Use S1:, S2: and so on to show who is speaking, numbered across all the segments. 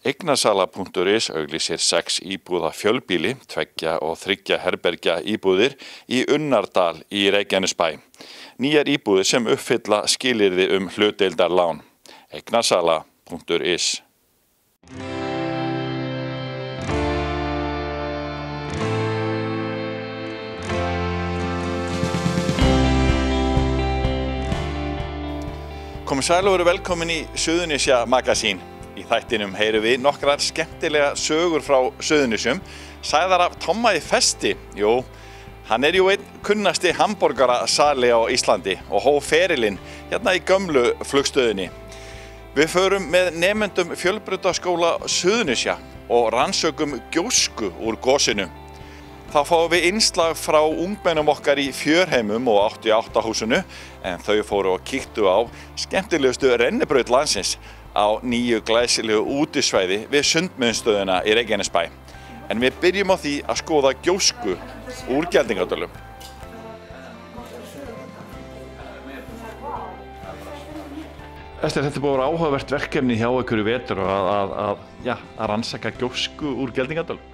S1: Eignasala.is auglýsir 6 íbúða fjölbýli, 2 og 3 herbergja íbúðir í Unnardal í Reykjanesbæ. Nýjar íbúðir sem uppfylla skilyrði hlutdeildarlán. Eignasala.is. Komið sæl og veru velkomin í Suðurnesja Magasín. Í þættinum heyrum við nokkrar skemmtilega sögur frá Suðurnesjum, sagðar af Tomma í Festi. Jú, hann jú einn kunnasti hamborgarasali á Íslandi og hóf ferilinn hérna í gömlu flugstöðinni. Við förum með nemendum Fjölbrautaskóla Suðurnesja og rannsökum gjósku úr gosinu. Þá fáum við innslag frá ungmennum okkar í Fjörheimum og 88 húsinu, en þau fóru og kíktu á skemmtilegustu rennibraut landsins á nýju glæsilegu útisvæði við Sundmiðstöðina í Reykjanesbæ. En við byrjum á því að skoða gjósku úr Geldingadölum. Ester, þetta búið að vera áhugavert verkefni hjá ykkur í vetur að rannsaka gjósku úr Geldingadölum.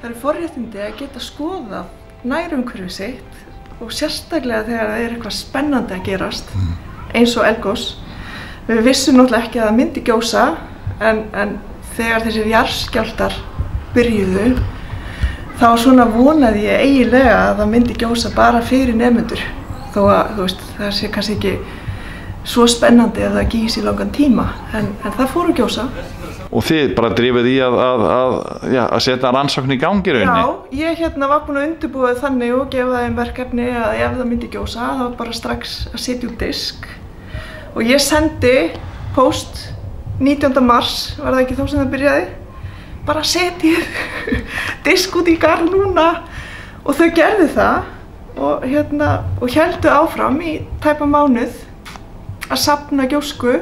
S2: Það eru forréttindi að geta skoðað nærumhverfið sitt og sérstaklega þegar það eitthvað spennandi að gerast, eins og eldgos. Við vissum náttúrulega ekki að það myndi gjósa, en þegar þessir jarðskjálftar byrjuðu, þá svona vonaði ég eiginlega að það myndi gjósa bara fyrir nemendur. Þó að það sé kannski ekki svo spennandi að það gýs í langan tíma, en það fór að gjósa.
S1: Og þið bara drifið í að setja rannsókn í gang í rauninni?
S2: Já, ég var búin að undirbúa þannig og gefa þeim verkefni að ef það myndi gjósa, þá var bara strax að setja út disk. Og ég sendi post 19. mars, var það ekki þá sem það byrjaði, bara setjið disk út í garð núna. Og þau gerðu það og héldu áfram í tæpa mánuð að safna gjósku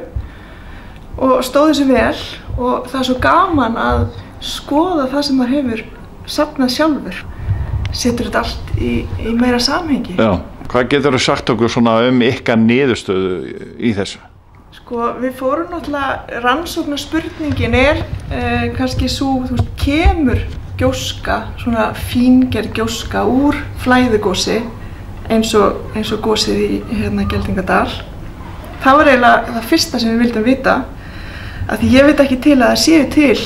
S2: og stóðu sig vel. Og það svo gaman að skoða það sem maður hefur safnað sjálfur. Setur þetta allt í meira samhengi.
S1: Já, hvað geturðu sagt okkur svona ykkar niðurstöðu í þessu?
S2: Sko, við fórum náttúrulega, rannsóknarspurningin kannski svo, kemur gjóska, svona fíngerð gjóska úr flæðugosi eins og gosið í Geldingadal. Það var eiginlega það fyrsta sem við vildum vita. Af því ég veit ekki til að það séu til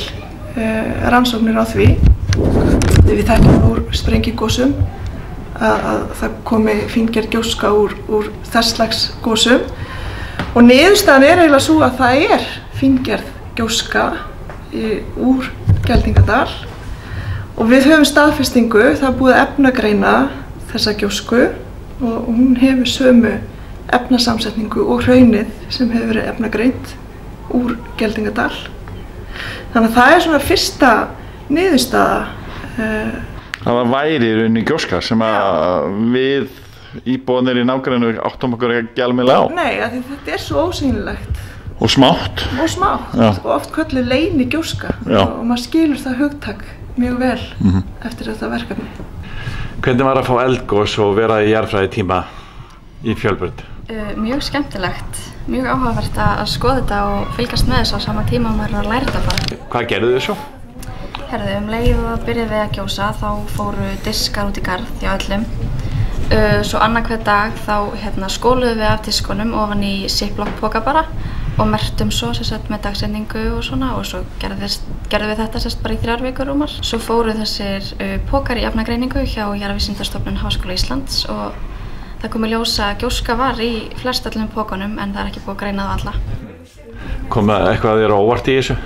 S2: rannsóknir á því. Við þekkjum úr sprengigosum að það komi fíngerð gjóska úr þess slags gosum. Og niðurstaðan eiginlega svo að það fíngerð gjóska úr Geldingadal. Og við höfum staðfestingu, það er búið að efnagreina þessa gjósku og hún hefur sömu efnasamsetningu og hraunið sem hefur verið efnagreint úr Geldingadal. Þannig að það svona fyrsta niðurstaða.
S1: Það væri í rauninni gjóska sem að við íbúarnir í nágrenninu áttum okkur ekki almennilega á.
S2: Nei, af því þetta svo ósýnilegt.
S1: Og smátt.
S2: Og smátt. Og oft kölluð leyni gjóska. Og maður skilur það hugtak mjög vel eftir þetta verkefni.
S1: Hvernig var að fá eldgos og vera í jarðfræðitíma í Fjölbraut?
S3: Mjög skemmtilegt. Mjög áhugavert að skoða þetta og fylgjast með þessu á sama tíma og maður að læra þetta bara.
S1: Hvað gerðu þið svo?
S3: Herðu, leið og byrjaði við að gjósa, þá fóru diskar út í garð hjá öllum. Svo annar hver dag þá skóluðum við af diskunum ofan í ziplock-poka bara og merktum svo með dagsetningu og svona, og svo gerðum við þetta bara í 3 vikur rúmar. Svo fóru þessir pokar í efnagreiningu hjá Jarðvísindastofnun Háskóla Íslands og það kom í ljós að gjóska var í flestöllum pókunum, en það ekki búið að greina það alla.
S1: Kom eitthvað þér óvart í þessu?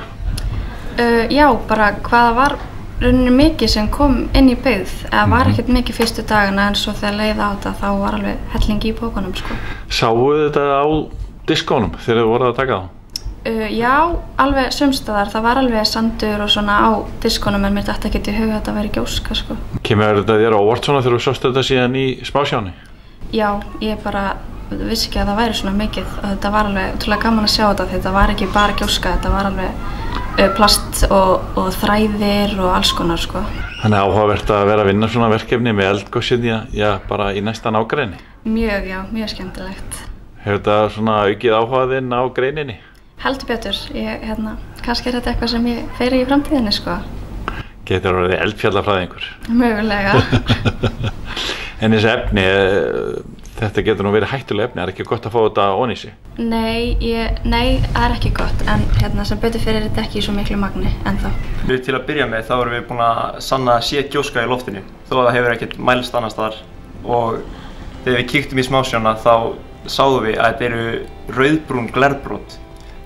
S3: Já, bara hvaða var rauninni mikið sem kom inn í byggð. Það var ekkert mikið fyrstu dagana, en svo þegar leið á þetta þá var alveg helling í pókunum.
S1: Sáuð þetta á diskonum þegar þið voruð að taka þá?
S3: Já, alveg sumstaðar. Það var alveg sandur og svona á diskonum, en mér datt ekki í hug að þetta væri gjóska.
S1: Kemur þetta þér óvart svona þegar þú sást þetta síðan í smásjáni?
S3: Já, ég bara vissi ekki að það væri svona mikið. Þetta var alveg útrúlega gaman að sjá þetta. Þetta var ekki bara gjóska, þetta var alveg plast og þræðir og alls konar.
S1: Þannig áhugavert að vera að vinna svona verkefni með eldgosið bara í næsta nágrenni?
S3: Mjög, já, mjög skemmtilegt.
S1: Hefur þetta svona aukið áhuga þinn á greininni?
S3: Heldur betur. Ég kannski þetta eitthvað sem ég fer í framtíðinni, sko.
S1: Getur orðið eldfjallafræðingur.
S3: Mögulega.
S1: En þessi efni, þetta getur nú verið hættuleg efni, ekki gott að fá þetta ofan í sig?
S3: Nei, það ekki gott, en sem betur fyrir þetta ekki í svo miklu magni ennþá.
S4: Til að byrja með þá erum við búin að sanna að sé gjóska í loftinu, þó að það hefur ekkert mælst annars staðar. Og þegar við kíktum í smásjána þá sáum við að þetta eru rauðbrún glerbrot,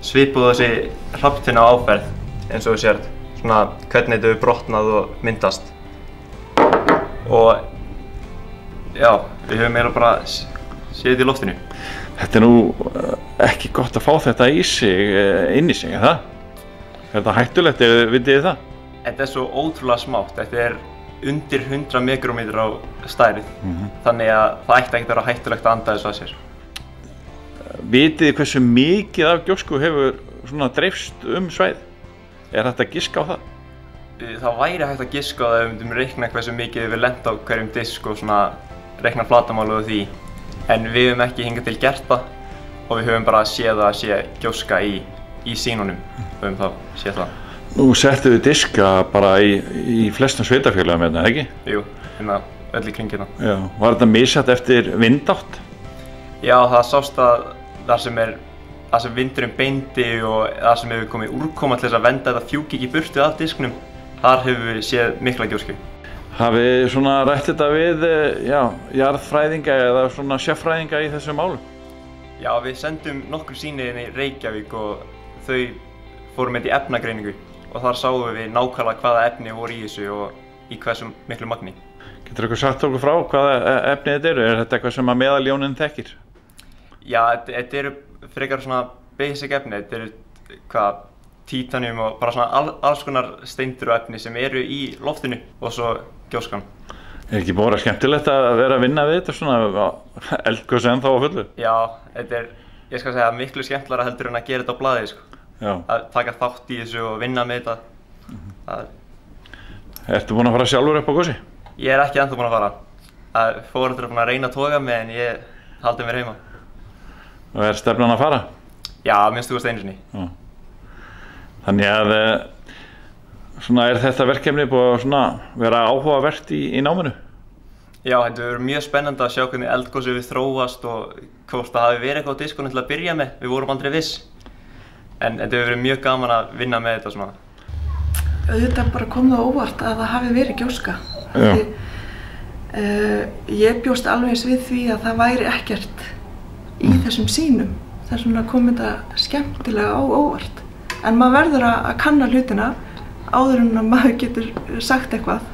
S4: svipuð þessi hrafntinna áferð, eins og þú sérð, svona hvernig þetta hefur brotnað og myndast. Og já, við höfum eiginlega bara séð þetta í loftinu.
S1: Þetta nú ekki gott að fá þetta inn í sig, er það? Er þetta hættulegt, vitið þið það?
S4: Þetta svo ótrúlega smátt, þetta undir 100 mikrómetrar á stærð, þannig að það ætti ekkert að vera hættulegt að anda þessu að sér.
S1: Vitið þið hversu mikið af gjósku hefur svona dreifst svæð? Er hægt að giska á það?
S4: Það væri hægt að giska á það ef við myndum reikna hversu mikið við lent á hverjum disk og svona reikna flatarmálið á því. En við höfum ekki hingað til gert það og við höfum bara séð að sé gjóska í sýnunum. Við höfum þá séð það.
S1: Nú settu þið diska bara í flestum sveitarfélögum hérna, ekki?
S4: Jú, hérna öll í kring hérna.
S1: Já, var þetta misjafnt eftir vindátt?
S4: Já, það sást að þar sem vindurinn beindi og þar sem hefur komið úrkoma til þess að venda þetta fjúki ekki í burtu af disknum, þar hefur við séð mikla gjósku.
S1: Hafið þið svona rætt þetta við, jarðfræðinga eða svona sérfræðinga í þessu málum?
S4: Já, við sendum nokkur sýni inn í Reykjavík og þau fórum með í efnagreiningu og þar sáum við nákvæmlega hvaða efni voru í þessu og í hversu miklu magni.
S1: Getur eitthvað sagt okkur frá hvaða efni þetta eru? Er þetta eitthvað sem að meðaljónin þekkir?
S4: Já, þetta eru frekar svona basic efni, þetta eru titanium og bara svona alls konar steindir og efni sem eru í loftinu og svo gjóskan.
S1: Er ekki bara skemmtilegt að vera að vinna við þetta svona eldgos ennþá á fullu?
S4: Já, ég skal segja miklu skemmtilegra heldur en að gera þetta á blaði, sko.
S1: Já. Að
S4: taka þátt í þessu og vinna með þetta.
S1: Ertu búinn að fara sjálfur upp á gosi?
S4: Ég er ekki ennþá búinn að fara. Foreldrar eru búin að reyna að toga mig en ég haldi mér heima.
S1: Og er stefnan að fara?
S4: Já, minnst þú einu sinni.
S1: Já. Þannig að svona þetta verkefni búið að vera áhugavert í náminu?
S4: Já, þetta verður mjög spennandi að sjá hvernig eldgosið við þróast og hvort það hafi verið eitthvað á diskunum til að byrja með. Við vorum aldrei viss. En þetta hefur verið mjög gaman að vinna með þetta svona.
S2: Auðvitað bara kom það óvart að það hafi verið gjóska. Ég bjóst alveg eins við því að það væri ekkert í þessum sýnum. Þess vegna kom þetta skemmtilega á óvart. En maður verður að kanna hlutina áður en að maður getur sagt eitthvað.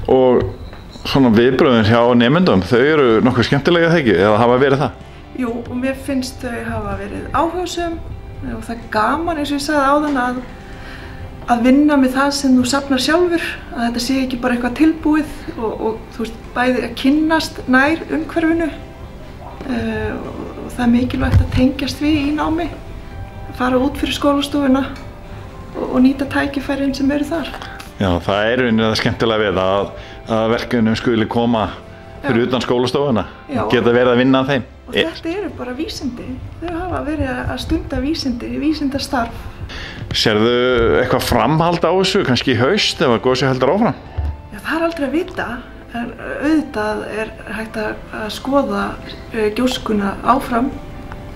S1: Og svona viðbrögðin hjá nemendum, þau eru nokkuð skemmtilega þegar ekki, eða hafa verið það?
S2: Jú, og mér finnst þau hafa verið áhugasöm og það er gaman, eins og ég sagði áðan, að vinna með það sem þú safnar sjálfur, að þetta sé ekki bara eitthvað tilbúið og þú veist, bæði að kynnast nær umhverfinu og það er mikilvægt að tengjast við í námi, fara út fyrir skólastofuna og nýta tækifærin sem eru þar.
S1: Já, það er það skemmtilega við að verkefnum skuli koma fyrir utan skólastofuna og geta verið að vinna að þeim.
S2: Og þetta eru bara vísindi. Þau hafa verið að stunda vísindastarf.
S1: Sérðu eitthvað framhald á þessu, kannski í haust ef að gosið heldur áfram?
S2: Já, það er aldrei að vita, en auðvitað er hægt að skoða gjóskuna áfram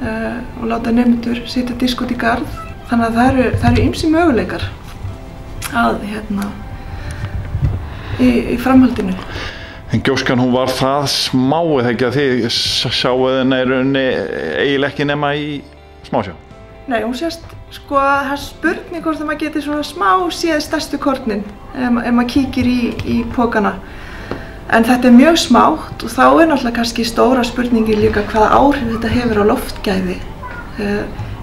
S2: og láta nemendur setja disk út í garð. Þannig að það eru ýmsir möguleikar að í framhaldinu.
S1: En gjóskan hún var það smá eða ekki að þið sjáuð henni í rauninni eiginlega ekki nema í smásjá?
S2: Nei, hún sést sko að það er spurning hvort að maður geti svona smá séð stærstu kornin ef maður kíkir í pokana. En þetta er mjög smátt og þá er náttúrulega kannski stóra spurningin líka hvaða áhrif þetta hefur á loftgæði.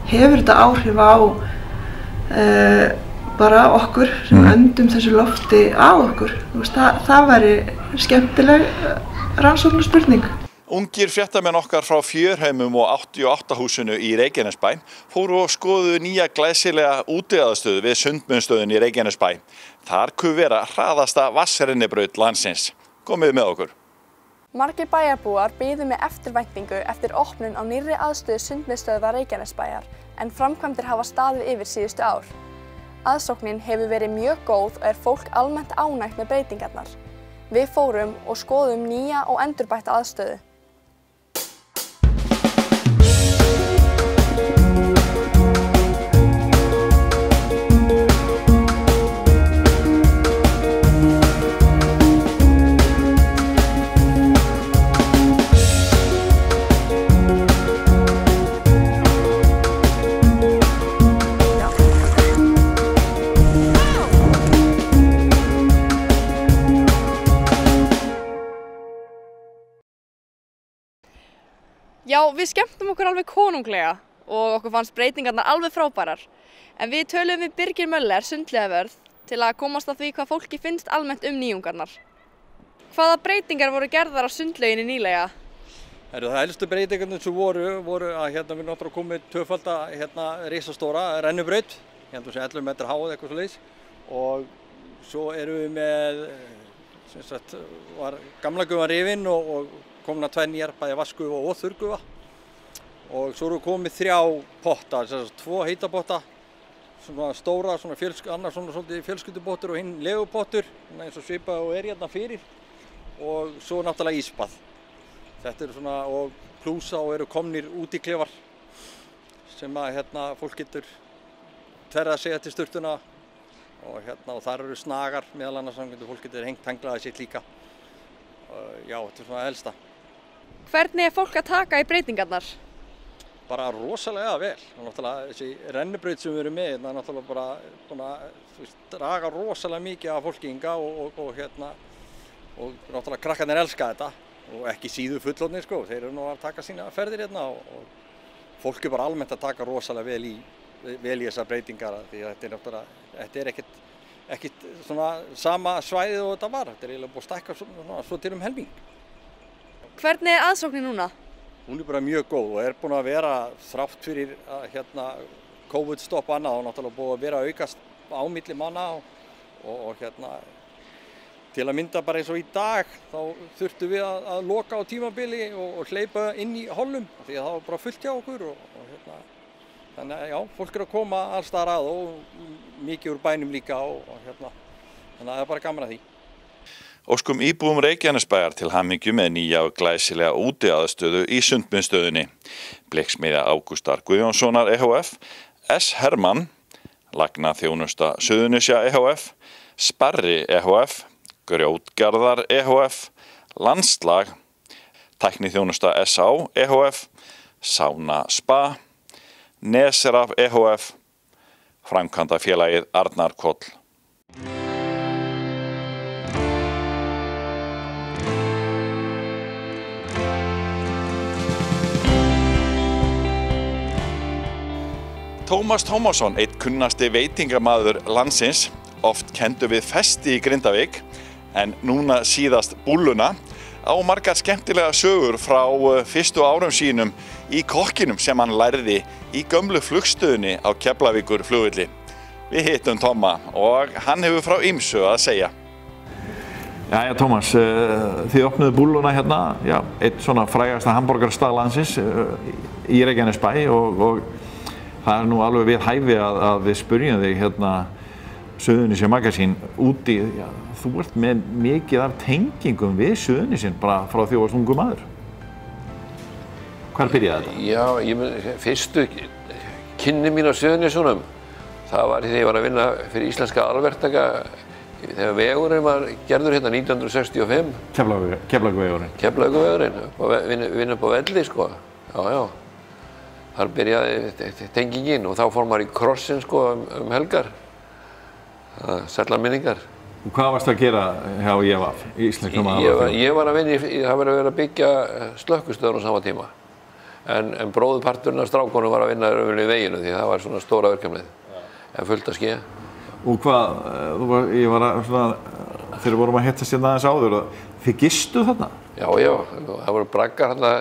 S2: Hefur þetta áhrif á bara okkur sem öndum þessu lofti að okkur? Það væri skemmtileg rannsóknarspurning.
S1: Ungir fréttamenn okkar frá Fjörheimum og 88 húsinu í Reykjanesbæ fóru og skoðuðu nýja glæsilega útiaðstöðu við Sundmundstöðin í Reykjanesbæ. Þar kuvera hraðasta vatnsrennibraut landsins. Komið með okkur.
S5: Margir bæjarbúar biðu með eftirvæntingu eftir opnun á nýrri aðstöðu Sundmiðstöðvar Reykjanesbæjar en framkvæmdir hafa staðið yfir síðustu ár. Aðsóknin hefur verið mjög góð og fólk almennt ánægt með breytingarnar. Við fórum og skoðum nýja og endurbætta aðstöðu.
S6: Já, við skemmtum okkur alveg konunglega og okkur fannst breytingarnar alveg frábærar. En við töluðum við Birgir Möller, sundlaugarvörð, til að komast að því hvað fólki finnst almennt nýjungarnar. Hvaða breytingar voru gerðar á sundlauginni nýlega?
S7: Það helstu breytingarnir sem voru að við náttúrulega komið tvöfalda risastóra rennubraut, sem 11 metrar háð eitthvað svoleiðis. Og svo erum við með, var gamla gufan rifin og komin að 2 nýjar, bæði vatnsgufa og þurrgufa. Og svo eru komið 3 potta, 2 heitapotta, svona stóra, annar svolítið fjölskyldubottur og hinn legupottur, eins og svipað og hérna fyrir. Og svo náttúrulega ísbað. Þetta eru og plúsa og eru komnir útiklefar sem að fólk getur tverrað sig til sturtuna og þar eru snagar meðal annars sem fólk getur hengt henglaði sitt líka. Já, þetta er svona helsta.
S6: Hvernig fólk að taka í breytingarnar?
S7: Bara rosalega vel. Náttúrulega þessi rennubraut sem við erum með, það er náttúrulega bara búin að draga rosalega mikið af fólki hingað og náttúrulega krakkarnir elska þetta og ekki síður fullorðnir sko. Þeir eru nú að taka sína ferðir hérna og fólk er bara almennt að taka rosalega vel í þessar breytingar því að þetta er ekkert svona sama svæðið og þetta var. Þetta er eiginlega búið að stækka svo til helming.
S6: Hvernig er aðsóknin núna?
S7: Hún er bara mjög góð og er búin að vera þrátt fyrir COVID stopp annað og náttúrulega búið að vera að aukast á milli manna og til að mynda bara eins og í dag þá þurftum við að loka á tímabili og hleypa inn í hollum því að það var bara fullt hjá okkur og þannig að já, fólk er að koma alls staðar að og mikið úr bænum líka og þannig að það er bara gaman að því.
S1: Óskum íbúum Reykjanesbæjar til hamingju með nýja og glæsilega útiaðstöðu í Sundmiðstöðinni. Blikksmiðja Ágústar Guðjónssonar EHF, S. Hermann, Lagnaþjónusta Suðurnesja EHF, Sparri EHF, Grjótgarðar EHF, Landslag, Tækniþjónusta SA EHF, Sána Spa, Nesraf EHF, Framkvæmdafélagið Arnarkoll. Tómas Tómasson, einn kunnasti veitingamaður landsins, oft kenndur við Festi í Grindavík, en núna síðast Búlluna, á margar skemmtilega sögur frá fyrstu árum sínum í kokkinum sem hann lærði í gömlu flugstöðinni á Keflavíkurflugvelli. Við hittum Tóma og hann hefur frá ýmsu að segja.
S8: Jæja Tómas, þið opnuðu Búlluna hérna, já, einn svona frægasta hamborgarstað landsins í Reykjanesbæ og það er nú alveg við hæfi að við spyrjum þig hérna Suðurnesja Magazín úti, já, þú ert með mikið af tengingum við Suðurnesjinn bara frá því þú varst ungur maður. Hvar byrjaði þetta?
S9: Já, fyrstu kynni mín á Suðurnesjunum, það var þegar ég var að vinna fyrir Íslenska alverktaka þegar vegurinn var gerður hérna 1965.
S8: Keflavíkurvegurinn?
S9: Keflavíkurvegurinn, vinna upp á Velli sko, já. Þar byrjaði tengingin og þá fór maður í krossin sko helgar. Sætlar minningar.
S8: Og hvað varstu að gera hjá EVF, Íslenskum alverktaka?
S9: Ég var að vinna það var að vera að byggja slökkvistöðvar á sama tíma. En bróðurparturinn af strákunum var að vinna í veginu því það var svona stóra verkefnið. En fullt að ske.
S8: Og hvað, ég var að svona, þegar vorum að hittast hérna aðeins áður, þið gistu þarna?
S9: Já, það voru braggar hérna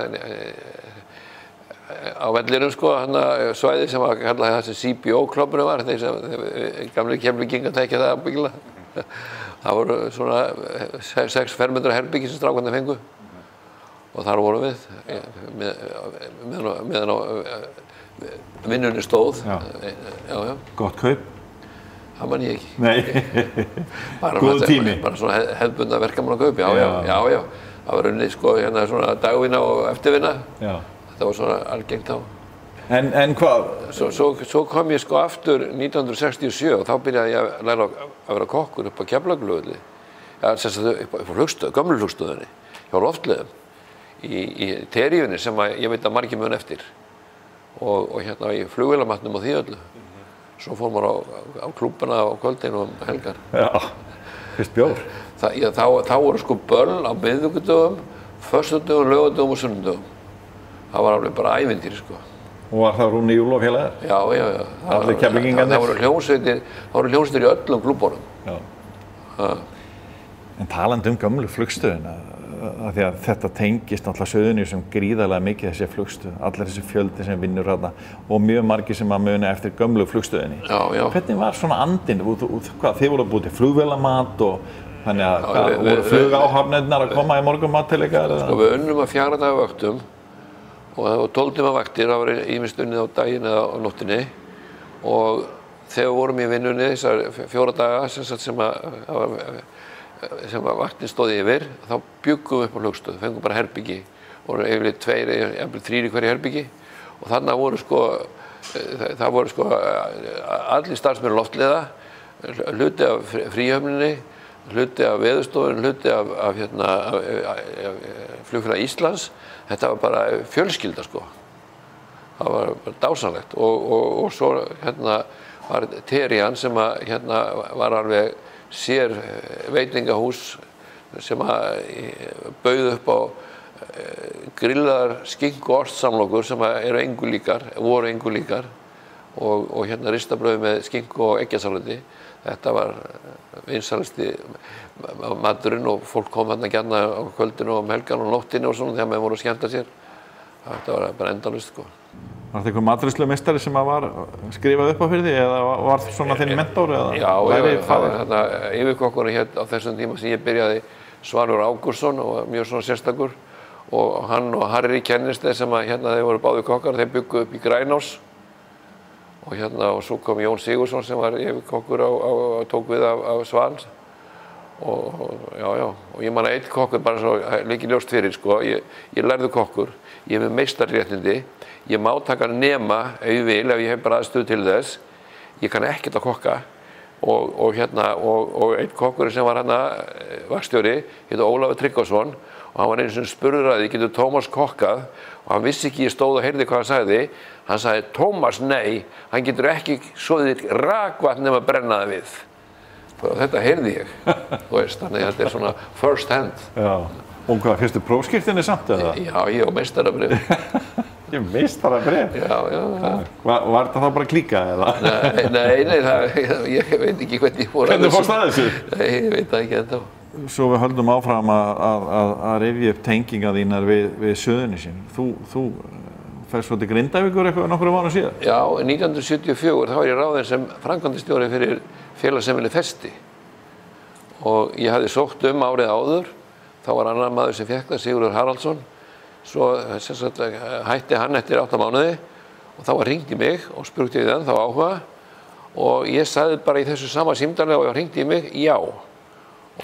S9: á vellinum sko, svæði sem var kallað það sem CBO-klubburinn var, þeir sem gamli Keflvíkingar þekkja það ábyggilega. Það voru svona 6 fermetra herbyggi sem strákarnir fengu og þar vorum við meðan á vinnunni stóð. Já.
S8: Gott kaup?
S9: Það man ég ekki.
S8: Nei, góð tími.
S9: Bara svona hefðbundna verkamannakaup, já. Það var unnið sko hérna svona dagvinna og eftirvinna.
S8: Já.
S9: Þetta var svona algengt þá.
S8: En hvað?
S9: Svo kom ég sko aftur 1967 og þá byrjaði ég að læra að vera kokkur upp á Keflavíkurflugvelli. Já, sem sagt upp á gömlu flugstöðinni, hjá Loftleiðum, í Teríunni sem ég veit að margir mun eftir. Og hérna í flugvélamatnum og því öllu. Svo fór maður á klúbbana á kvöldinu um helgar.
S8: Já, fyrst bjór.
S9: Þá voru sko böll á miðvikudögum, föstudögum, laugardögum og sunnudögum. Það var alveg bara ævintýri sko.
S8: Og var það Rúni Júl og félagar?
S9: Já.
S8: Allir Keflvíkingarnir?
S9: Það voru hljómsveitir í öllum klúbborunum.
S8: Já. En talandi gömlu flugstöðina, af því að þetta tengist náttúrulega Suðurnesjum gríðarlega mikið þessi flugstöð, allir þessi fjöldi sem vinnur þarna og mjög margir sem að muna eftir gömlu flugstöðinni.
S9: Já.
S8: Hvernig var svona andinn? Hvað, þið voru að búið til flugvélamat og þannig að voru flugáhafnirnar að koma í morgunmat til ykkar?
S9: Sko við unnum að 4 daga vöktum og það var 12 tíma vaktir, það var ýmist unnið á daginn eða á nóttinni og þegar við vorum í vinnunni þessar 4 daga sem vaktin stóði yfir, þá bjuggum við upp á flugstöð, fengum bara herbyggi, voru yfirleitt 2 eða 3 í hverju herbyggi og þarna voru sko allir starfsmenn Loftleiða, hluti af fríhöfninni, hluti af Veðurstofunni, hluti af Flugfélag Íslands. Þetta var bara fjölskylda sko. Það var bara dásamlegt og svo hérna var Terían sem var alveg sér veitingahús sem bauð upp á grillaðar skinku og ostsamlokur sem voru engu líkar og hérna ristabrauð með skinku og eggjasalati. Þetta var vinsælasti maturinn og fólk kom hérna gjarna á kvöldinu og helgan og nóttinni og svona þegar menn voru að skemmta sér. Þetta var bara endalaust sko.
S8: Var þetta einhver matreiðslumeistari sem var skrifað upp á fyrir því eða var það svona þinn mentor?
S9: Já, það var hérna yfirkokkurinn hér á þessum tíma sem ég byrjaði, Svanur Ágústsson og var mjög svona sérstakur og hann og Harry Kennisteð sem hérna þeir voru báðir kokkar, þeir byggu upp í Grænás og hérna og svo kom Jón Sigurðsson sem var yfirkokkur og tók við af Svans og ég man að einn kokkur bara svo líki ljóst fyrir sko, ég lærði kokkur, ég hef með meistarréttindi. Ég má taka nema ef ég vil, ef ég hef bara aðstöðu til þess. Ég kann ekkert að kokka og einn kokkur sem var hérna vaktstjóri, hétt Ólafur Tryggvason og hann var einu sem spurður að því, getur Tómas kokkað? Og hann vissi ekki, ég stóð og heyrði hvað hann sagði. Hann sagði, Tómas, nei, hann getur ekki soðið rakvatn nema að brenna það við. Og þetta heyrði ég, þannig að þetta svona first hand.
S8: Já, og hvað, fyrstu prófskírteinni samt eða?
S9: Já, ég á meistarabrif.
S8: Ég meistarabrif?
S9: Já.
S8: Var þetta þá bara klíkað eða?
S9: Nei, ég veit ekki hvernig ég fór að þessu.
S8: Hvernig fórst að þessu?
S9: Nei, ég veit það ekki ennþá.
S8: Svo við höldum áfram að rifja upp tenginga þínar við Suðurnesin. Þú ferð svo til Grindavíkur eitthvað nokkru mánuð síðan?
S9: Já, 1974 þá var ég ráðinn sem framkvæmdastjóri fyrir félagsheimili Festi. Og ég hafði sótt árið áður, þá var annar maður sem fékk það, Sigurður Haraldsson. Svo hætti hann eftir 8 mánuði og þá var hringt í mig og spurði ég þá áhuga og ég sagði bara í þessu sama símtali og ég hringdi í mig, já.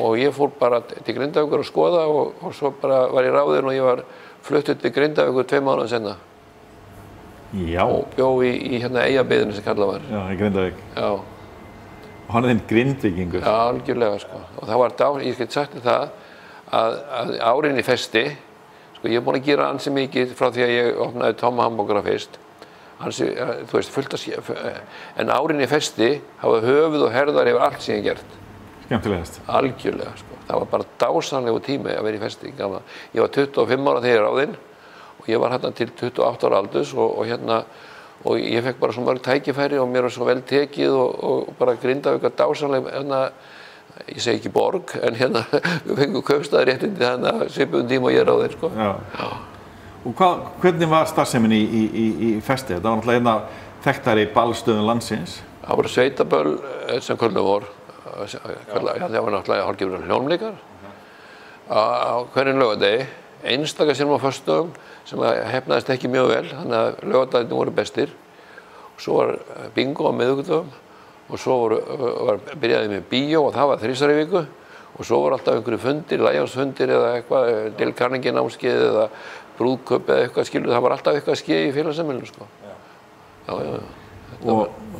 S9: Og ég fór bara til Grindavíkur að skoða og svo bara var ég ráðinn og ég var fluttur til Grindavíkur 2 mánuðum seinna.
S8: Já.
S9: Og bjó í hérna Eyjabyggðinni sem kallað var.
S8: Já, í Grindavík.
S9: Já.
S8: Og hann þinn Grindvíkingur.
S9: Já, algjörlega sko. Og það var ég get sagt það að árin í Festi, sko ég er búinn að gera ansi mikið frá því að ég opnaði Tomma Hamborgara fyrst. Ansi, þú veist, fullt að en árin í Festi hafa höfuð og herðar yfir allt sem ég gert.
S8: Skemmtilegast.
S9: Algjörlega sko. Það var bara dásamlegu tími að vera í Festi. Ég var 25 ára þegar ég ráðinn og ég var hérna til 28 ára aldurs og ég fekk bara svo mörg tækifæri og mér var svo vel tekið og bara Grindavík að dásamlega ég segi ekki borg, en við fengum kaupstaðarréttindi svipuðum tíma og ég ráðinn sko.
S8: Já. Og hvernig var starfsemin í Festi? Þetta var náttúrulega þekktari ballstöðum landsins.
S9: Það voru sveitaböll sem kvöldum voru. Það var náttúrulega hálfgerðir hljómleikar. Á hverjum laugardegi einstaka sinnum á föstudögum sem heppnaðist ekki mjög vel, þannig að laugardagarnir voru bestir. Svo var bingo á miðvikudögum og svo byrjaði með bíó og það var 3 í viku og svo voru alltaf einhverju fundir, lægjansfundir eða eitthvað, Dale Carnegie námskeið eða brúðkaup eða eitthvað skilur, það var alltaf eitthvað skeið í félagsheimilinu sko. Já.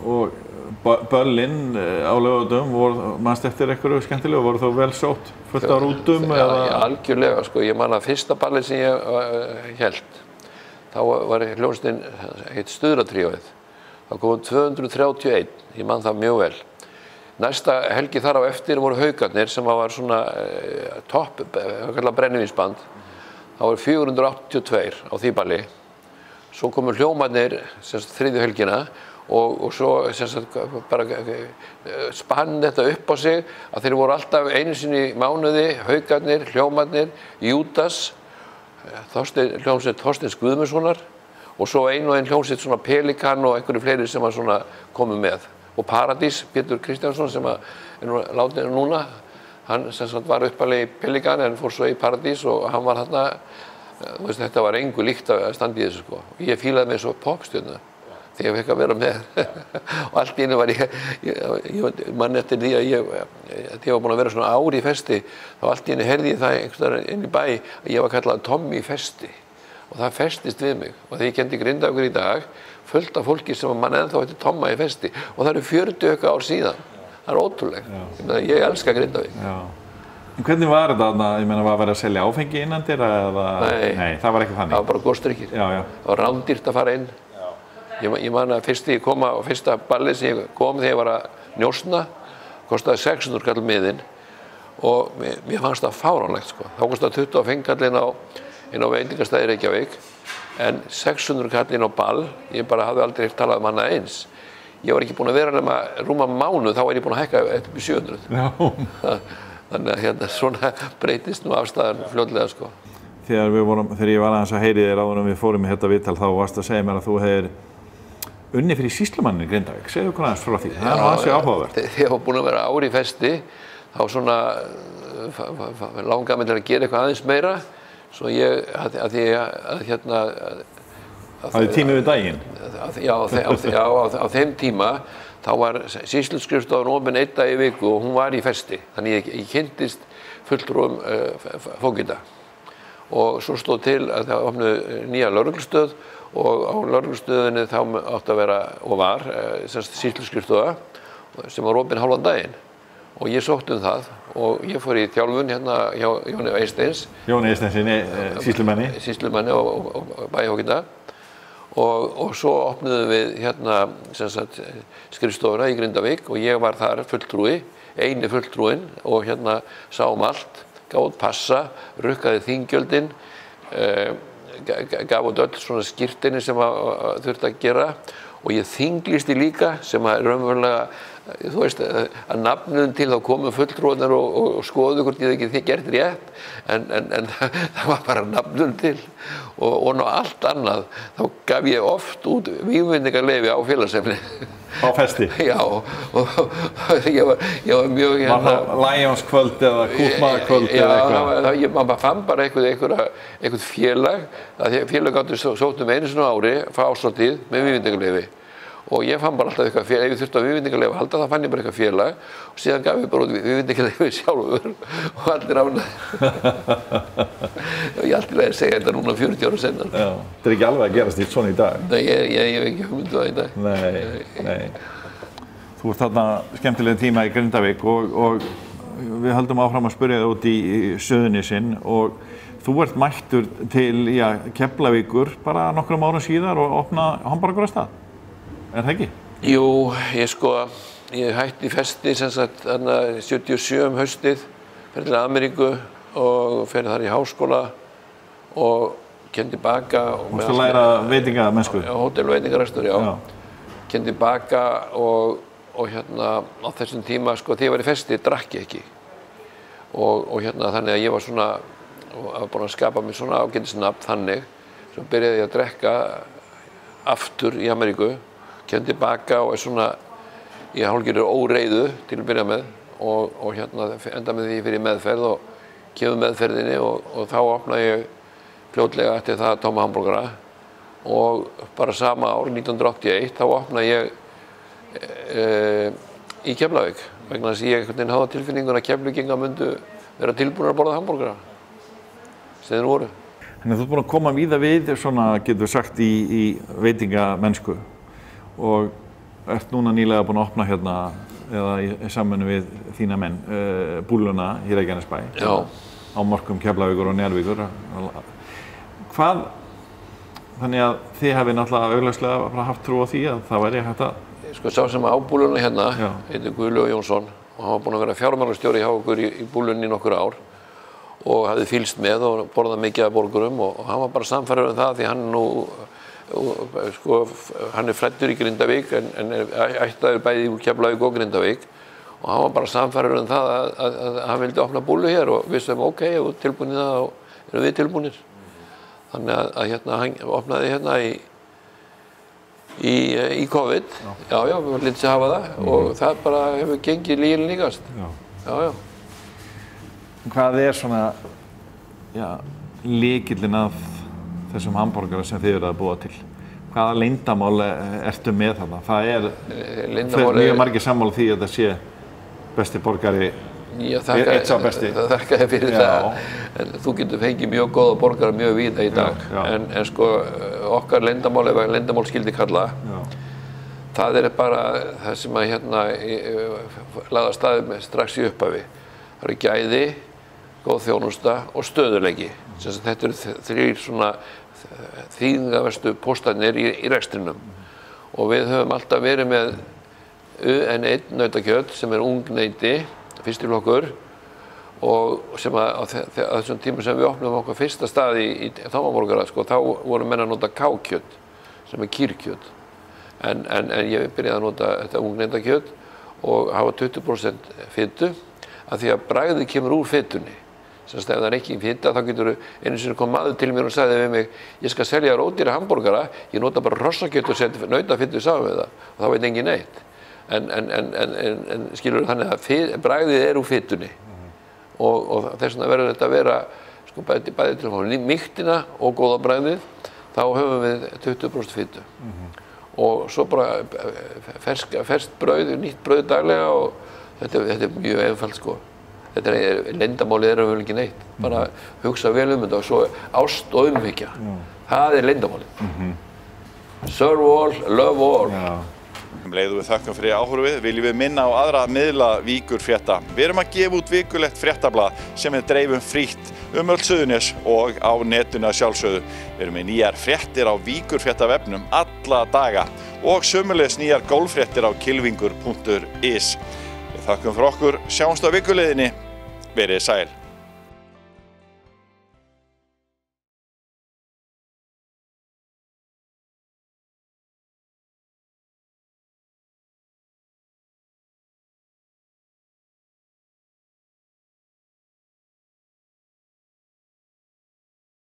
S8: Og böllin á laugardögum, manstu eftir einhverju skemmtilegu, voru þá vel sótt, fullt á rútum?
S9: Já, algjörlega sko, ég man að fyrsta ballið sem ég hélt, þá var hljómsveitin heitt Stuðratríóið. Það kom 231, ég man það mjög vel. Næsta helgi þar á eftir voru Haukarnir sem var svona topp, kallað brennivínsband. Það voru 482 á því balli. Svo komu Hljómarnir, þriðju helgina, og svo bara spann þetta upp á sig að þeir voru alltaf einu sinni í mánuði, Haukarnir, Hljómarnir, Júdas, hljómsveit Þorsteins Guðmundssonar og svo ein og ein hljómsveit svona Pelikan og einhverju fleiri sem svona komu með. Og Paradís, Pétur Kristjánsson sem er látinn núna, hann var uppalega í Pelikan en fór svo í Paradís og hann var þarna, þetta var engu líkt að standa í þessu sko. Ég fílaði mig svo popstjörnu þegar ég fekk að vera með og allt í einu var ég mann eftir því að ég var búinn að vera svona ár í festi, þá allt í einu heyrði ég það einhvers inn í bæ að ég var kallað Tommy Festi og það festist við mig og þegar ég kenndi Grindavíkur í dag fullt af fólki sem mann ennþá heitir Tomma í festi og það eru 40 ár síðan, það er ótrúlegt, ég elska Grindavík.
S8: En hvernig var þetta þarna, ég meina, var verið að selja áfengi innan dyra eða? Nei, það var ekki þannig?
S9: Það var bara góðstrykkir, það var rándýrt að fara inn. Ég man að fyrsta ballið sem ég kom þegar ég var að njósna, kostaði 600 kall miðinn og mér fannst það fáránlegt sko. Þá kostaði 25 kall inn á veitingastæði Reykjavík en 600 kall inn á ball, ég bara hafði aldrei talað um annað eins. Ég var ekki búinn að vera nema rúma mánuð, þá var ég búinn að hækka upp í 700. Já. Þannig að svona breytist nú afstæðan fljótlega sko.
S8: Þegar ég var aðeins að heyri þér áður en við fórum í þetta viðtal þá varst að segja mér að þú hefðir unnið fyrir sýslumannin í Grindavík. Segðu okkur aðeins frá því, það er nú ansi áhugavert.
S9: Þegar ég var búinn að vera ár í festi þá svona langaði mig til að gera eitthvað aðeins meira svo ég,
S8: Hafði tími við daginn?
S9: Já, á þeim tíma þá var sýsluskrifstofan opin 1 dag í viku og hún var í festi. Þannig ég kynntist fulltrúum fógita. Og svo stóð til að það opnuðu nýja lögreglustöð og á lögreglustöðinni þá átti að vera og var sýsluskrifstofa sem var opin hálfan daginn. Og ég sótti það og ég fór í þjálfun hérna hjá Jóni Eysteins.
S8: Jóni Eysteinsinni, sýslumanni.
S9: Sýslumanni og bæjarfógita. Og svo opnuðum við hérna skrifstofuna í Grindavík og ég var þar fulltrúi, eini fulltrúinn og hérna sá allt, gaf út passa, rukkaði þinggjöldin, gaf út öll svona skírteini sem þurfti að gera og ég þinglýsti líka sem að raunverulega, þú veist, að nafnum til þá komu fulltrúarnir og skoðu hvort ég ekki gert rétt en það var bara nafnum til og ná allt annað þá gaf ég oft út vígvendingarleyfi á félagsheimili.
S8: Á festi?
S9: Já, og ég var mjög
S8: Var það Lionskvöld eða Kúpmaðakvöld eða eitthvað?
S9: Já, maður fann bara eitthvað félag, að félag gátu sótt einu sinni á ári, fá árshátíð með vígvendingarleyfi. Og ég fann bara alltaf eitthvað félag, ef ég þurfti að vígvendingarleyfi að halda, þá fann ég bara eitthvað félag og síðan gaf ég bara út vígvendingarleyfi sjálfur og allir ánægðir. Ég alltaf að segja þetta núna 40 ára seinna.
S8: Já, þetta er ekki alveg að gerast svona í dag.
S9: Nei, ég hef ekki hugmynd það í dag.
S8: Nei. Þú ert þarna skemmtilega tíma í Grindavík og við höldum áfram að spyrja þig út í Suðurnesin og þú ert mættur til Keflavíkur bara nokkrum árum síðar og opna hamborgarastað. Er það ekki?
S9: Jú, ég hætti í festi sem sagt 77 haustið, fer til Ameríku og fer þar í háskóla og kem tilbaka.
S8: Þú varst að læra veitingamennsku?
S9: Hótel- og veitingarekstur, já. Kem tilbaka og hérna á þessum tíma, þegar ég var í festi, drakk ég ekki. Og hérna þannig að ég var svona, var búinn að skapa mér svona ágætisnafn þannig, svo byrjaði ég að drekka aftur í Ameríku. Kem tilbaka og svona í hálfgerðri óreiðu til að byrja með og hérna enda með því fyrir meðferð og kemur meðferðinni og þá opnaði ég fljótlega eftir það Tomma hamborgara og bara sama ár, 1981, þá opnaði ég í Keflavík vegna þess að ég einhvern veginn hafði tilfinningun að Keflvíkingar myndu vera tilbúnir að borða hamborgara sem þeir voru.
S8: Þannig að þú ert búin að koma víða við, svona getur sagt, í veitingamennsku og ert núna nýlega búin að opna hérna, eða í samvinnu við þína menn, Búlluna í Reykjanesbæ.
S9: Já.
S8: Á mörkum Keflavíkur og Njarðvíkur. Hvað, þannig að þið hefði náttúrulega augljóslega bara haft trú á því að það væri hægt að...
S9: Sko, sá sem á Búlluna hérna, heitir Guðlaugur Jónsson og hann var búinn að vera fjármálastjóri hjá okkur í Búllunni í nokkur ár og hafði fylgst með og borðað mikið af borgurum og hann var bara sannfærður það því hann sko, hann fæddur í Grindavík en ættaður bæði úr Keflavík og Grindavík og hann var bara sannfærður það að hann vildi opna Búllu hér og við sem ok, ef við tilbúinir það þá erum við tilbúinir. Þannig að hérna, hann opnaði hérna í COVID, já, við varum litið að hafa það og það bara hefur gengið lígin líkast. Já.
S8: Hvað svona, lykillinn af þessum hamborgara sem þið eru að búa til? Hvaða leyndamál ertu með þarna? Það mjög margir sammála því að það sé besti borgari, eitt sá besti.
S9: Þakka þér fyrir það. En þú getur fengið mjög góða borgara mjög víða í dag. En sko, okkar leyndamál, ef leyndamál skildi kalla, það bara það sem að hérna lagði af stað með strax í upphafi. Það eru gæði, góð þjónusta og stöðugleiki. Þetta eru þrír svona þýðingarverstu póstarnir í rekstrinum. Og við höfum alltaf verið með UN1 nautakjöt sem ungneyti, fyrsti flokkur og sem á þessum tímum sem við opnum okkar fyrsta stað í Tomma hamborgara, sko, þá voru menn að nota kákjöt sem kýrkjöt. En ég byrjaði að nota þetta ungneytakjöt og hafa 20% fitu af því að bragðið kemur úr fitunni. Ef það er ekki fita, þá getur einu sinni kom maður til mér og sagði við mig ég skal selja ódýra hamborgara, ég nota bara hrossakjöt og setja nautafitu saman við það og þá veit engin neitt. En skilur þannig að bragðið úr fitunni og þess vegna verður þetta að vera sko, bæði til að fá mýktina og góða bragðið, þá höfum við 20% fitu. Og svo bara ferskt brauð, nýtt brauð daglega og þetta er mjög einfalt sko. Leyndamálið vel ekki neitt, bara hugsa vel þetta og svo ást og umhyggja. Það leyndamálið. Serve all, love all.
S1: Leiðum við þökkum fyrir áhorfið, viljum við minna á aðra miðla Víkurfrétta. Við erum að gefa út vikulegt fréttablað sem við dreifum frítt öll Suðurnes og á netinu að sjálfsögðu. Við erum með nýjar fréttir á Víkurfréttavefnum alla daga og sömuleiðis nýjar golffréttir á kylfingur.is. Við þökkum fyrir okkur, sjáumst á vikuleiðinni, verið sæl.